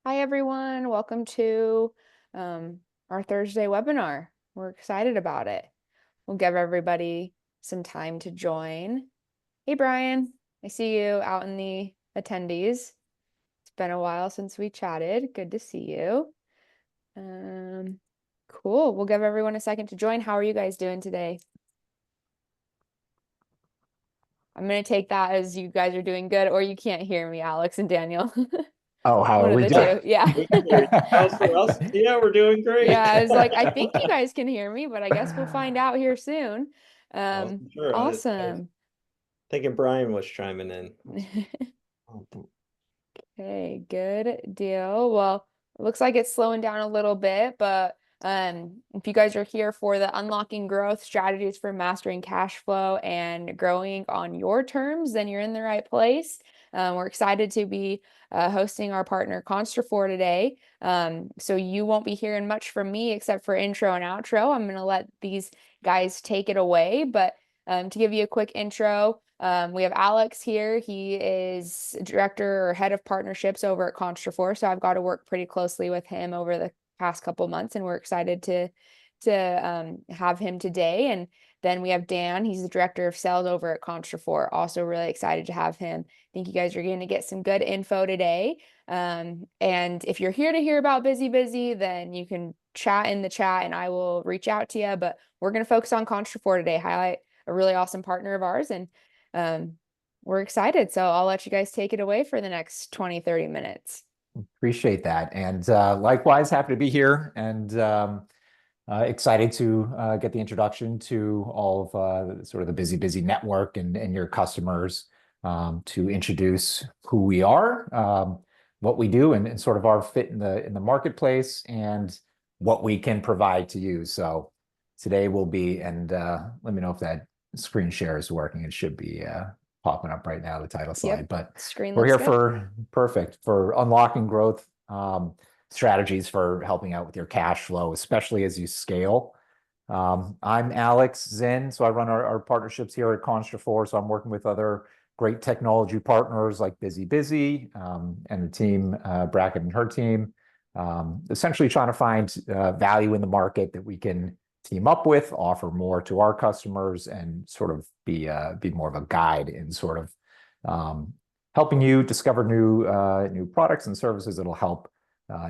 Hi, everyone. Welcome to our Thursday webinar. We're excited about it. We'll give everybody some time to join. Hey, Brian. I see you out in the attendees. It's been a while since we chatted. Good to see you. Cool. We'll give everyone a second to join. How are you guys doing today? I'm going to take that as you guys are doing good, or you can't hear me, Alex and Daniel. Oh, how One are of we the doing? two. Yeah. We can hear you. How's for us? Yeah, we're doing great. Yeah, I was like, I think you guys can hear me, but I guess we'll find out here soon. Awesome. Sure. I was Awesome. thinking Brian was chiming in. Okay, good deal. Well, it looks like it's slowing down a little bit, but if you guys are here for the Unlocking Growth Strategies for Mastering Cash Flow and Growing on Your Terms, then you're in the right place. We're excited to be hosting our partner Constrafor today. So you won't be hearing much from me except for intro and outro. I'm going to let these guys take it away, but to give you a quick intro, we have Alex here. He is director or head of partnerships over at Constrafor. So I've got to work pretty closely with him over the past couple months, and we're excited to have him today. And then we have Dan. He's the director of sales over at Constrafor. Also really excited to have him. I think you guys are going to get some good info today. And if you're here to hear about BusyBusy, then you can chat in the chat and I will reach out to you. But we're going to focus on Constrafor today, highlight a really awesome partner of ours. And we're excited. So I'll let you guys take it away for the next 20, 30 minutes. Appreciate that. And likewise, happy to be here and excited to get the introduction to all of sort of the BusyBusy network and your customers to introduce who we are, what we do, and sort of our fit in the marketplace and what we can provide to you. So today will be, and let me know if that screen share is working. It should be popping up right now, the title slide. Yep. But Screen we're looks here good. for unlocking growth strategies for helping out with your cash flow, especially as you scale. I'm Alex Zinn, so I run our partnerships here at Constrafor. So I'm working with other great technology partners like BusyBusy and the team, Brackett and her team, essentially trying to find value in the market that we can team up with, offer more to our customers, and sort of be more of a guide in sort of helping you discover new products and services that'll help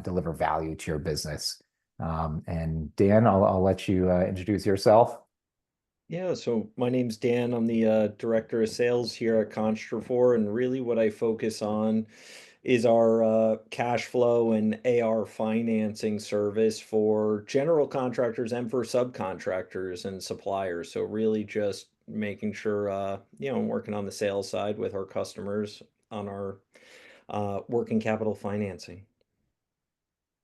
deliver value to your business. And Dan, I'll let you introduce yourself. Yeah, so my name's Dan. I'm the director of sales here at Constrafor, and really what I focus on is our cash flow and AR financing service for general contractors and for subcontractors and suppliers. So really just making sure, working on the sales side with our customers on our working capital financing.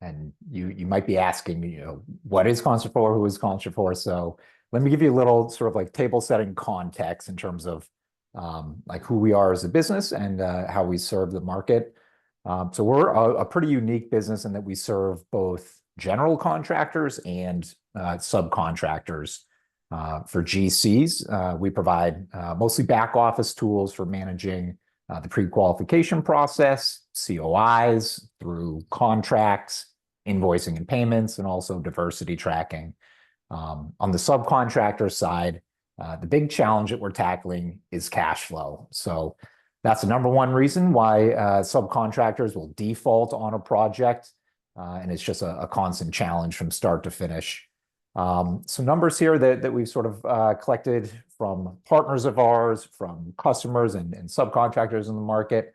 And you might be asking, what is Constrafor? Who is Constrafor? So let me give you a little sort of like table setting context in terms of like who we are as a business and how we serve the market. So we're a pretty unique business in that we serve both general contractors and subcontractors. For GCs, we provide mostly back office tools for managing the pre-qualification process, COIs through contracts, invoicing and payments, and also diversity tracking. On the subcontractor side, the big challenge that we're tackling is cash flow. So that's the number one reason why subcontractors will default on a project, and it's just a constant challenge from start to finish. Some numbers here that we've sort of collected from partners of ours, from customers and subcontractors in the market.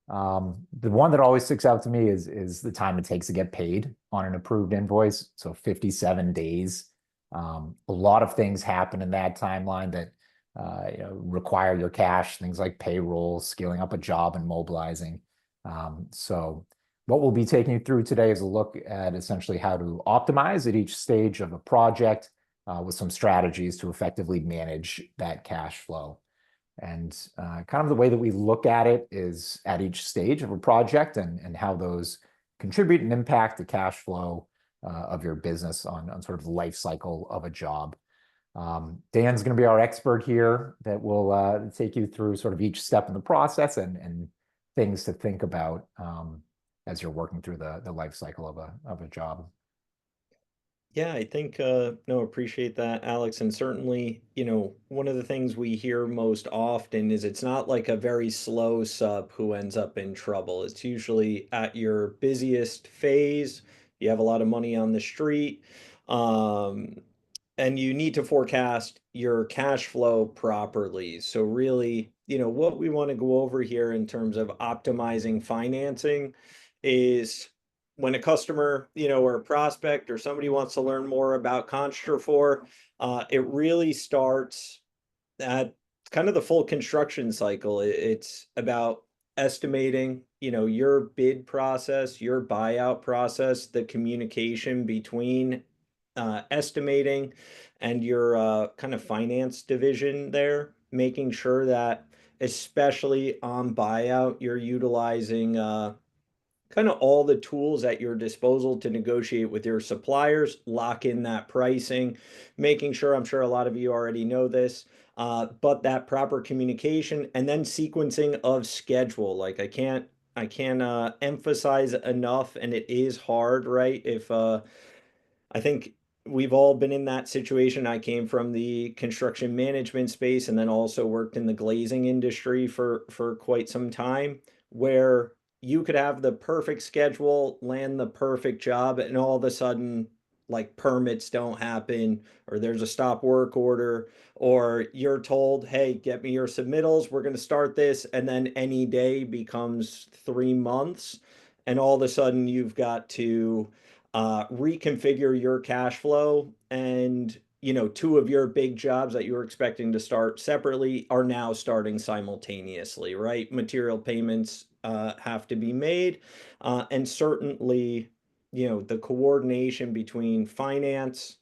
The one that always sticks out to me is the time it takes to get paid on an approved invoice. So 57 days. A lot of things happen in that timeline that require your cash, things like payroll, scaling up a job, and mobilizing. So what we'll be taking you through today is a look at essentially how to optimize at each stage of a project with some strategies to effectively manage that cash flow. And kind of the way that we look at it is at each stage of a project and how those contribute and impact the cash flow of your business on sort of the life cycle of a job. Dan's going to be our expert here that will take you through sort of each step in the process and things to think about as you're working through the life cycle of a job. Yeah, I think no, appreciate that, Alex. And certainly, one of the things we hear most often is it's not like a very slow sub who ends up in trouble. It's usually at your busiest phase. You have a lot of money on the street. Um, and you need to forecast your cash flow properly. So really, what we want to go over here in terms of optimizing financing is when a customer, or a prospect or somebody wants to learn more about Constrafor, it really starts at kind of the full construction cycle. It's about estimating, your bid process, your buyout process, the communication between estimating and your kind of finance division there, making sure that especially on buyout, you're utilizing kind of all the tools at your disposal to negotiate with your suppliers, lock in that pricing, making sure, I'm sure a lot of you already know this, but that proper communication and then sequencing of schedule. Like I can't emphasize enough, and it is hard, right? If I think we've all been in that situation. I came from the construction management space and then also worked in the glazing industry for quite some time, where you could have the perfect schedule, land the perfect job, and all of a sudden, like permits don't happen, or there's a stop work order, or you're told, hey, get me your submittals, we're going to start this, and then any day becomes 3 months, and all of a sudden you've got to reconfigure your cash flow, and two of your big jobs that you were expecting to start separately are now starting simultaneously, right? Material payments have to be made, and certainly the coordination between finance,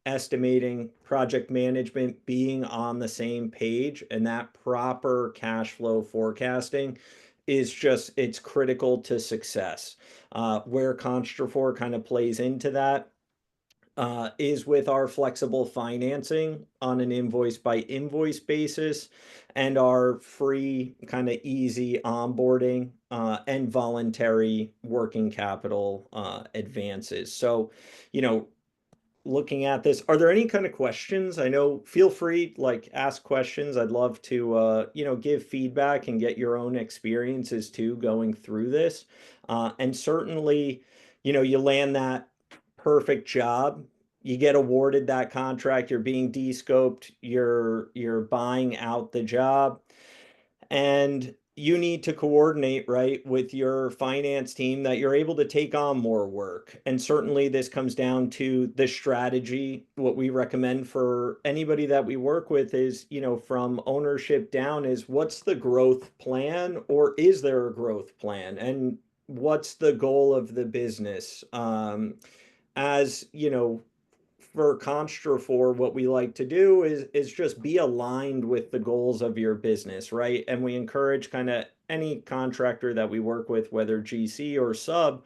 estimating, project management being on the same page, and that proper cash flow forecasting is just, it's critical to success. Where Constrafor kind of plays into that is with our flexible financing on an invoice by invoice basis, and our free kind of easy onboarding and voluntary working capital advances. So, you know, looking at this, are there any kind of questions? I know, feel free, like, ask questions. I'd love to give feedback and get your own experiences too going through this. And certainly, you land that perfect job, you get awarded that contract, you're being de-scoped, you're buying out the job, and you need to coordinate, right, with your finance team that you're able to take on more work. And certainly this comes down to the strategy. What we recommend for anybody that we work with is, from ownership down, is what's the growth plan, or is there a growth plan? And what's the goal of the business? As for Constrafor, what we like to do is just be aligned with the goals of your business, right? And we encourage kind of any contractor that we work with, whether GC or sub,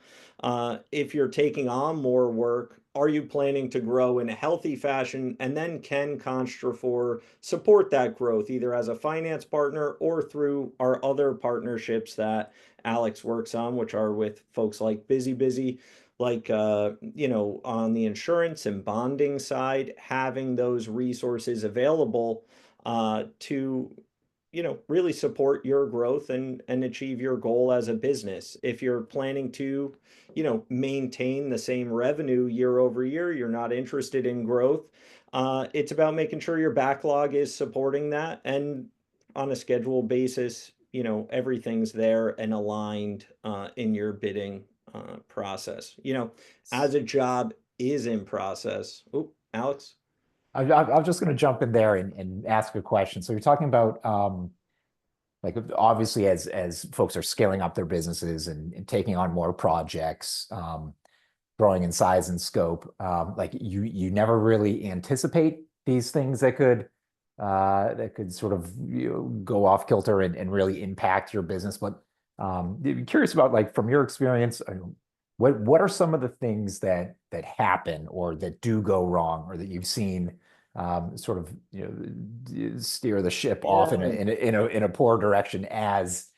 if you're taking on more work, are you planning to grow in a healthy fashion? And then can Constrafor support that growth, either as a finance partner or through our other partnerships that Alex works on, which are with folks like BusyBusy, like on the insurance and bonding side, having those resources available to really support your growth and achieve your goal as a business. If you're planning to maintain the same revenue year over year, you're not interested in growth. It's about making sure your backlog is supporting that, and on a schedule basis, everything's there and aligned in your bidding process. As a job is in process. Oh, Alex. I'm just going to jump in there and ask a question. So you're talking about like, obviously as folks are scaling up their businesses and taking on more projects, growing in size and scope, like you never really anticipate these things that could sort of go off kilter and really impact your business. But I'm curious about, like, from your experience, what are some of the things that happen or that do go wrong, or that you've seen sort of steer the ship off in Yeah. a poor direction as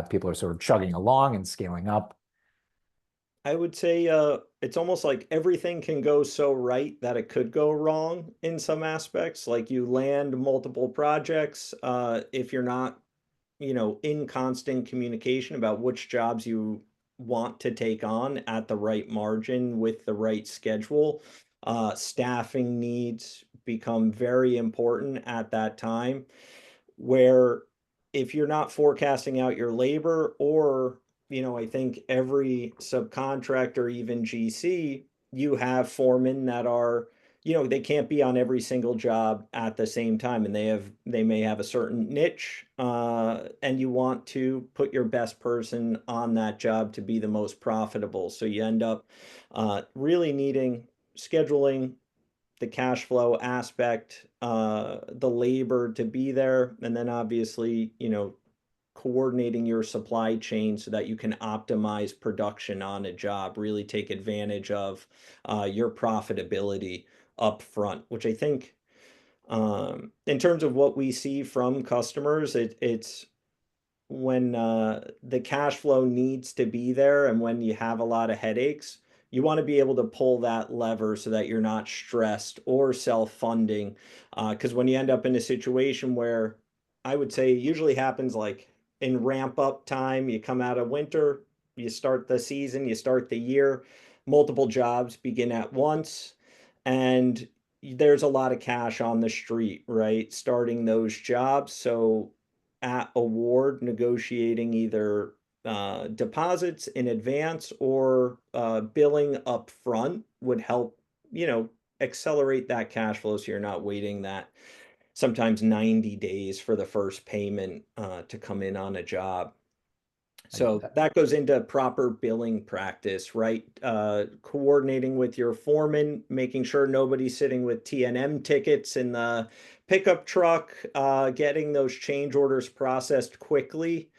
People are sort of chugging along and scaling up. I would say it's almost like everything can go so right that it could go wrong in some aspects. Like you land multiple projects, if you're not, in constant communication about which jobs you want to take on at the right margin with the right schedule. Staffing needs become very important at that time, where if you're not forecasting out your labor, or I think every subcontractor, even GC, you have foremen that are, they can't be on every single job at the same time, and they may have a certain niche, and you want to put your best person on that job to be the most profitable, so you end up really needing scheduling, the cash flow aspect, the labor to be there, and then obviously, coordinating your supply chain so that you can optimize production on a job, really take advantage of your profitability up front, which I think, in terms of what we see from customers, it's when the cash flow needs to be there and when you have a lot of headaches, you want to be able to pull that lever so that you're not stressed or self-funding. Because when you end up in a situation where, I would say, it usually happens like in ramp up time, you come out of winter, you start the season, you start the year, multiple jobs begin at once, and there's a lot of cash on the street, right? Starting those jobs. So at award, negotiating either deposits in advance or billing up front would help, accelerate that cash flow so you're not waiting that sometimes 90 days for the first payment to come in on a job. So that goes into proper billing practice, right? Coordinating with your foreman, making sure nobody's sitting with T&M tickets in the pickup truck, getting those change orders processed quickly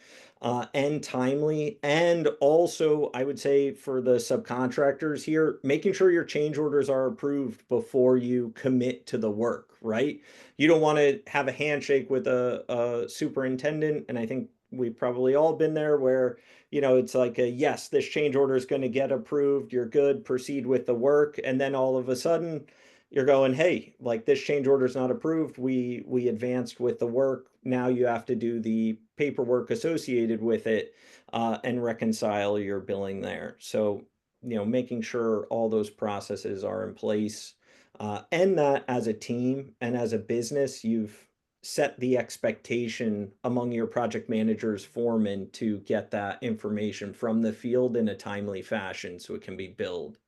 and timely. And also, I would say for the subcontractors here, making sure your change orders are approved before you commit to the work, right? You don't want to have a handshake with a superintendent, and I think we've probably all been there where, it's like a yes, this change order is going to get approved, you're good, proceed with the work, and then all of a sudden you're going, hey, like this change order is not approved, we advanced with the work, now you have to do the paperwork associated with it, and reconcile your billing there. So making sure all those processes are in place, and that as a team and as a business, you've set the expectation among your project managers, foremen, to get that information from the field in a timely fashion so it can be billed.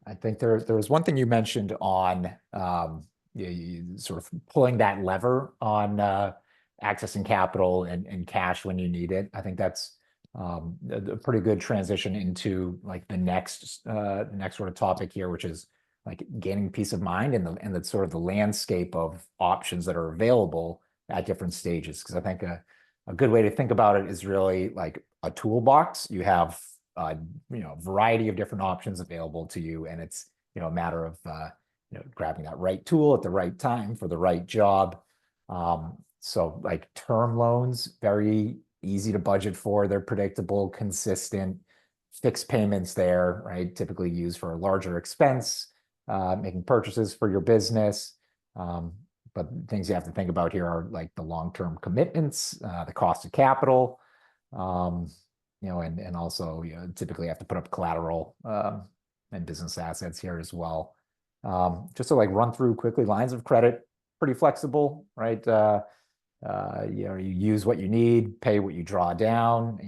I think there was one thing you mentioned on you sort of pulling that lever on accessing capital and cash when you need it. I think that's a pretty good transition into like the next sort of topic here, which is like gaining peace of mind and the sort of the landscape of options that are available at different stages. Because I think a good way to think about it is really like a toolbox. You have variety of different options available to you, and it's a matter of grabbing that right tool at the right time for the right job. So like term loans, very easy to budget for. They're predictable, consistent, fixed payments there, right? Typically used for a larger expense, making purchases for your business. But things you have to think about here are like the long-term commitments, the cost of capital, and also typically have to put up collateral and business assets here as well. Just to like run through quickly, lines of credit, pretty flexible, right? You use what you need, pay what you draw down.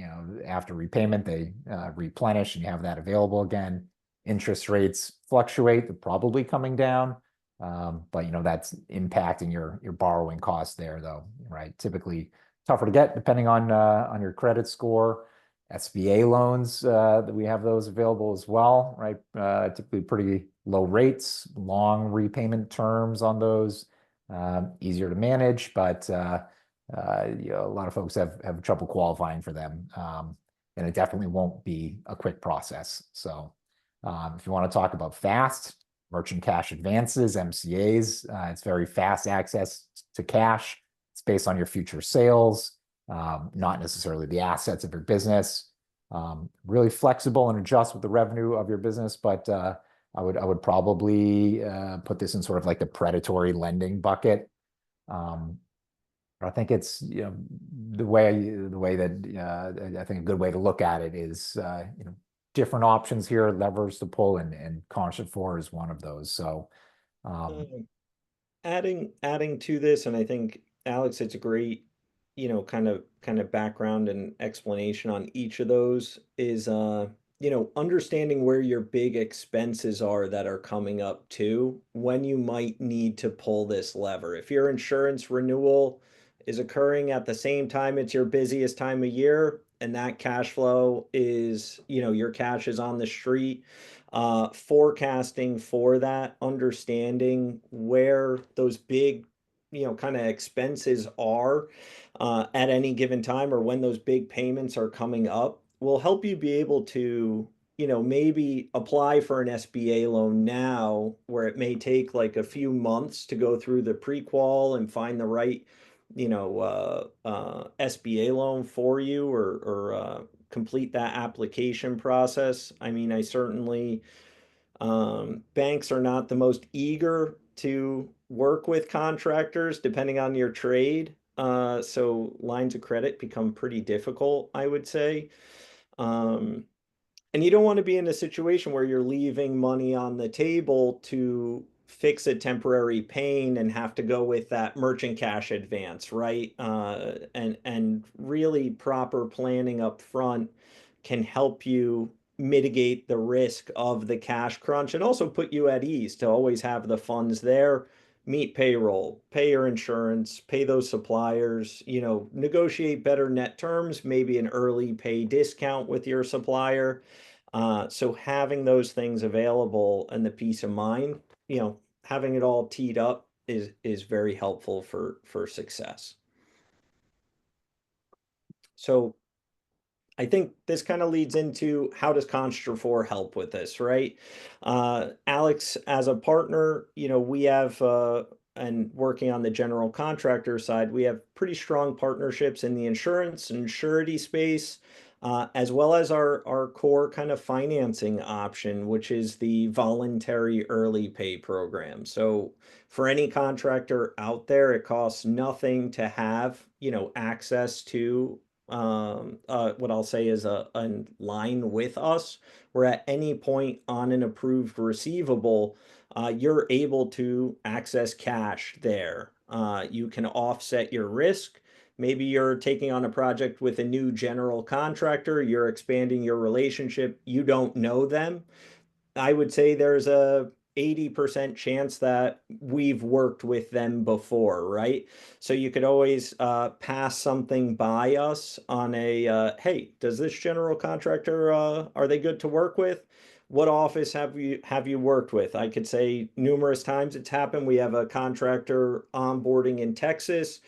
After repayment, they replenish, and you have that available again. Interest rates fluctuate; they're probably coming down, but that's impacting your borrowing costs there, though, right? Typically tougher to get depending on your credit score. SBA loans, that we have those available as well, right? Typically pretty low rates, long repayment terms on those, easier to manage, but a lot of folks have trouble qualifying for them, and it definitely won't be a quick process. So if you want to talk about fast, merchant cash advances, MCAs, it's very fast access to cash. It's based on your future sales. not necessarily the assets of your business. Really flexible and adjust with the revenue of your business, but I would probably put this in sort of like the predatory lending bucket. But I think it's, the way that I think a good way to look at it is different options here, levers to pull, and Constrafor is one of those. So Um, adding to this, and I think Alex, it's a great, kind of background and explanation on each of those is understanding where your big expenses are that are coming up too, when you might need to pull this lever. If your insurance renewal is occurring at the same time it's your busiest time of year, and that cash flow is, your cash is on the street, forecasting for that, understanding where those big, kind of expenses are at any given time, or when those big payments are coming up, will help you be able to, maybe apply for an SBA loan now, where it may take like a few months to go through the pre-qual and find the right, SBA loan for you, or complete that application process. I mean, I certainly, banks are not the most eager to work with contractors, depending on your trade. So lines of credit become pretty difficult, I would say. Um, and you don't want to be in a situation where you're leaving money on the table to fix a temporary pain and have to go with that merchant cash advance, right? And really proper planning up front can help you mitigate the risk of the cash crunch, and also put you at ease to always have the funds there, meet payroll, pay your insurance, pay those suppliers, negotiate better net terms, maybe an early pay discount with your supplier. So having those things available and the peace of mind, having it all teed up is very helpful for success. So I think this kind of leads into, how does Constrafor help with this, right? Alex, as a partner, we have, and working on the general contractor side, we have pretty strong partnerships in the insurance and surety space, as well as our core kind of financing option, which is the voluntary early pay program. So for any contractor out there, it costs nothing to have, access to, what I'll say is a line with us, where at any point on an approved receivable, you're able to access cash there. You can offset your risk. Maybe you're taking on a project with a new general contractor, you're expanding your relationship, you don't know them. I would say there's a 80% chance that we've worked with them before, right? So you could always pass something by us on a, hey, does this general contractor, are they good to work with? What office have you worked with? I could say numerous times it's happened. We have a contractor onboarding in Texas,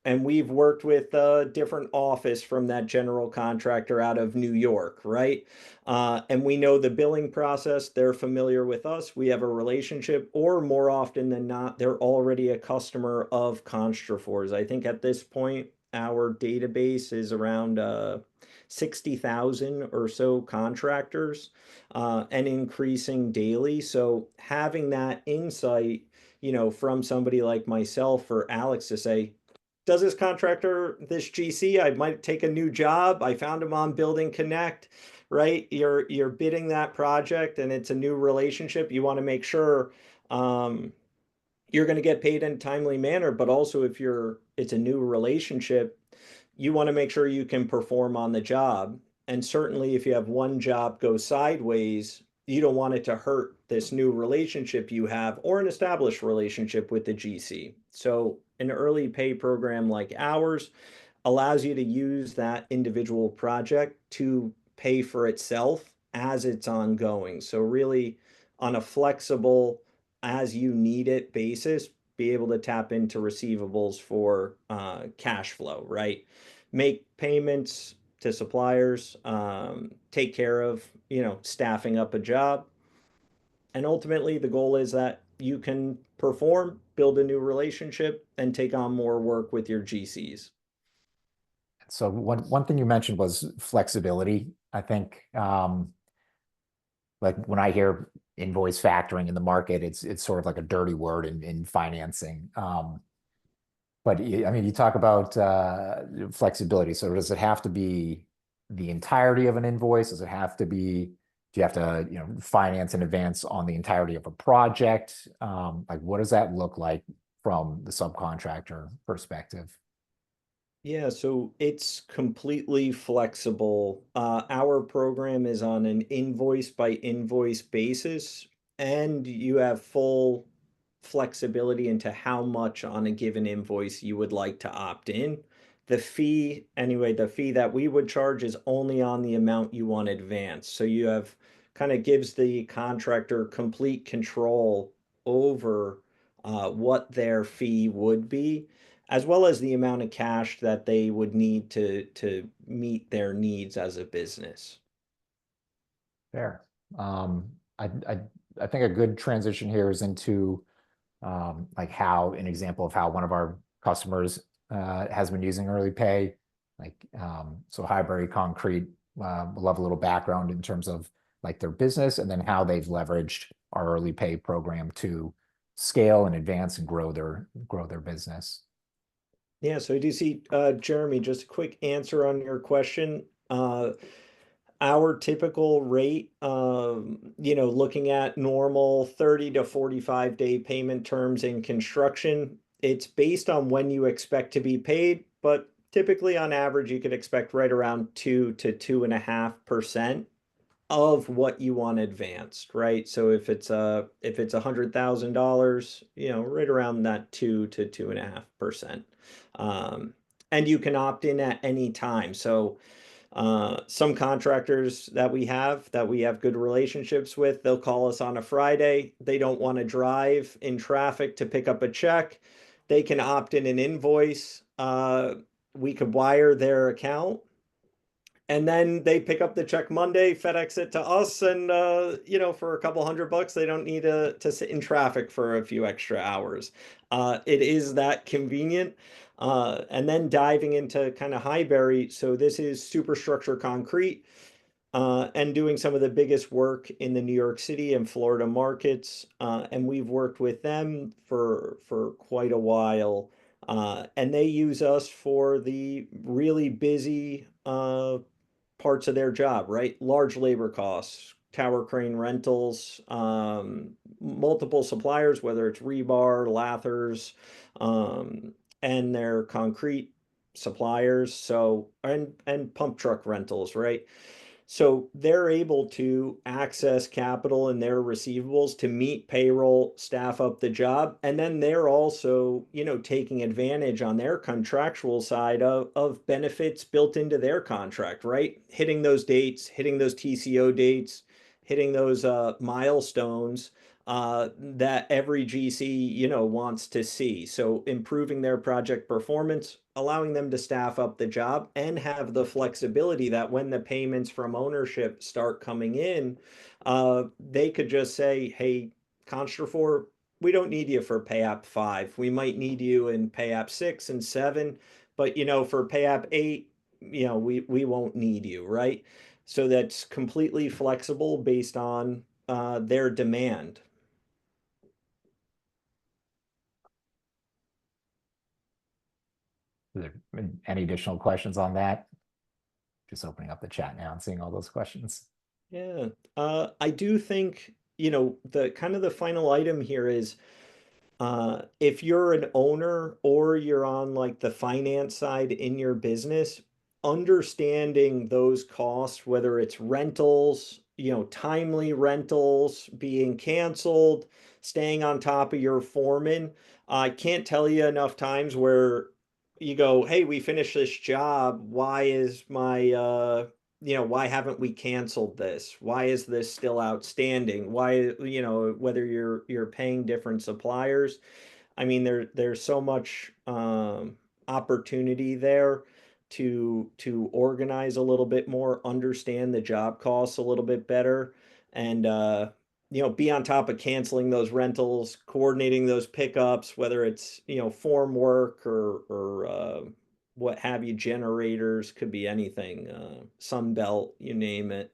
and we've worked with a different office from that general contractor out of New York, right? And we know the billing process. They're familiar with us. We have a relationship, or more often than not, they're already a customer of Constrafor's. I think at this point, our database is around 60,000 or so contractors, and increasing daily. So having that insight, from somebody like myself or Alex to say, does this contractor, this GC, I might take a new job. I found him on Building Connect, right? You're bidding that project, and it's a new relationship. You want to make sure, you're going to get paid in a timely manner, but also if it's a new relationship, you want to make sure you can perform on the job. And certainly if you have one job go sideways, you don't want it to hurt this new relationship you have, or an established relationship with the GC. So an early pay program like ours allows you to use that individual project to pay for itself as it's ongoing. So really, on a flexible, as you need it basis, be able to tap into receivables for cash flow, right? Make payments to suppliers, take care of, staffing up a job. And ultimately, the goal is that you can perform, build a new relationship, and take on more work with your GCs. So one thing you mentioned was flexibility. I think like when I hear invoice factoring in the market, it's sort of like a dirty word in financing. But I mean, you talk about flexibility. So does it have to be the entirety of an invoice? Does it have to be, do you have to, finance in advance on the entirety of a project? Like, what does that look like from the subcontractor perspective? Yeah, so it's completely flexible. Our program is on an invoice by invoice basis, and you have full flexibility into how much on a given invoice you would like to opt in. The fee that we would charge is only on the amount you want advance. So you have kind of gives the contractor complete control over what their fee would be, as well as the amount of cash that they would need to meet their needs as a business. Fair. I think a good transition here is into like how an example of how one of our customers has been using early pay. Like so Highbury Concrete will have a little background in terms of like their business and then how they've leveraged our early pay program to scale and advance and grow their business. Yeah, so I do see, Jeremy, just a quick answer on your question. Our typical rate, looking at normal 30 to 45 day payment terms in construction, it's based on when you expect to be paid, but typically on average, you could expect right around 2 to 2.5% of what you want advanced, right? So if it's $100,000, right around that 2 to 2.5%. Um, and you can opt in at any time. So some contractors that we have good relationships with, they'll call us on a Friday. They don't want to drive in traffic to pick up a check. They can opt in an invoice. We could wire their account, and then they pick up the check Monday, FedEx it to us, and for a couple $100, they don't need to sit in traffic for a few extra hours. It is that convenient. And then diving into kind of Highbury, so this is superstructure concrete, and doing some of the biggest work in the New York City and Florida markets. And we've worked with them for quite a while. And they use us for the really busy parts of their job, right? Large labor costs, tower crane rentals, multiple suppliers, whether it's rebar, lathers, and their concrete suppliers. So, and pump truck rentals, right? So they're able to access capital in their receivables to meet payroll, staff up the job, and then they're also, taking advantage on their contractual side of benefits built into their contract, right? Hitting those dates, hitting those TCO dates, hitting those milestones that every GC, wants to see. So improving their project performance, allowing them to staff up the job and have the flexibility that when the payments from ownership start coming in, they could just say, hey, Constrafor, we don't need you for pay app 5. We might need you in pay app 6 and 7, but for pay app 8, we won't need you, right? So that's completely flexible based on their demand. Any additional questions on that? Just opening up the chat now and seeing all those questions. Yeah. I do think, the kind of the final item here is, if you're an owner or you're on like the finance side in your business, understanding those costs, whether it's rentals, timely rentals being canceled, staying on top of your foreman. I can't tell you enough times where you go, hey, we finished this job. Why is why haven't we canceled this? Why is this still outstanding? Why, whether you're paying different suppliers. I mean, there's so much opportunity there to organize a little bit more, understand the job costs a little bit better, and be on top of canceling those rentals, coordinating those pickups, whether it's form work or what have you, generators, could be anything, Sunbelt, you name it.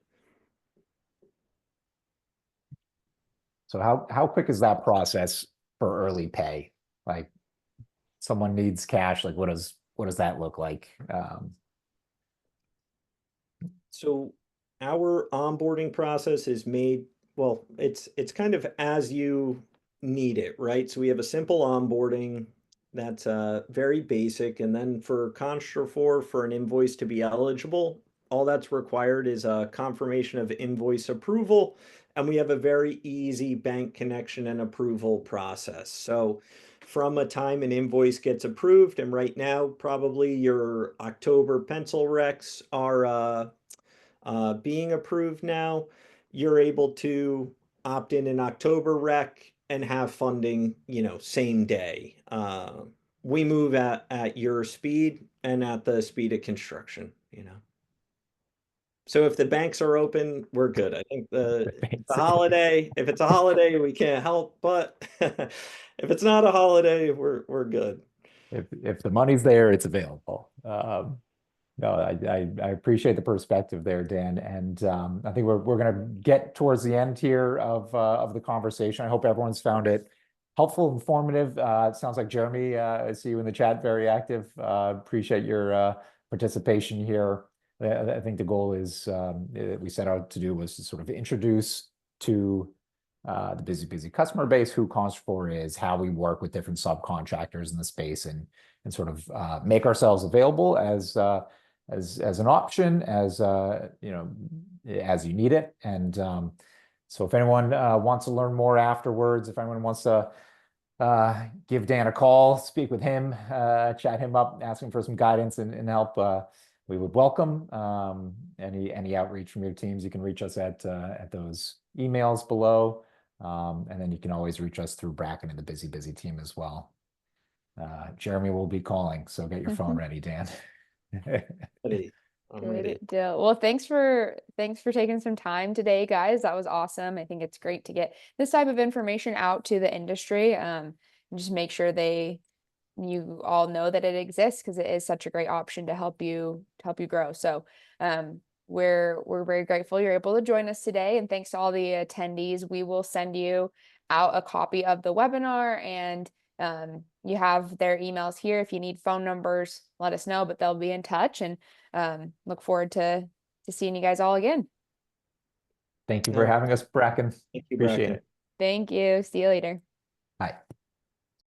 So how quick is that process for early pay? Like someone needs cash, like what does that look like? So our onboarding process is made, well, it's kind of as you need it, right? So we have a simple onboarding that's very basic, and then for Constrafor, for an invoice to be eligible, all that's required is a confirmation of invoice approval, and we have a very easy bank connection and approval process. So from a time an invoice gets approved, and right now probably your October pencil recs are being approved now, you're able to opt in October rec and have funding, same day. We move at your speed and at the speed of construction. So if the banks are open, we're good. I think if it's a holiday, we can't help, but if it's not a holiday, we're good. If the money's there, it's available. No, I appreciate the perspective there, Dan. And I think we're going to get towards the end here of the conversation. I hope everyone's found it helpful, informative. It sounds like Jeremy, I see you in the chat, very active. Appreciate your participation here. I think the goal is that we set out to do was to sort of introduce to the BusyBusy customer base who Constrafor is, how we work with different subcontractors in the space, and sort of make ourselves available as an option, as as you need it. And so if anyone wants to learn more afterwards, if anyone wants to give Dan a call, speak with him, chat him up, asking for some guidance and help, we would welcome any outreach from your teams. You can reach us at those emails below, and then you can always reach us through Bracken and the BusyBusy team as well. Jeremy will be calling, so get your phone ready, Dan. Ready. I'm ready. Good deal. Well, thanks for taking some time today, guys. That was awesome. I think it's great to get this type of information out to the industry. And just make sure you all know that it exists, because it is such a great option to help you grow. So we're very grateful you're able to join us today, and thanks to all the attendees. We will send you out a copy of the webinar, and you have their emails here. If you need phone numbers, let us know, but they'll be in touch, and look forward to seeing you guys all again. Thank you for having us, Bracken. Thank you, Appreciate Bracken. it. Thank you. See you later. Bye.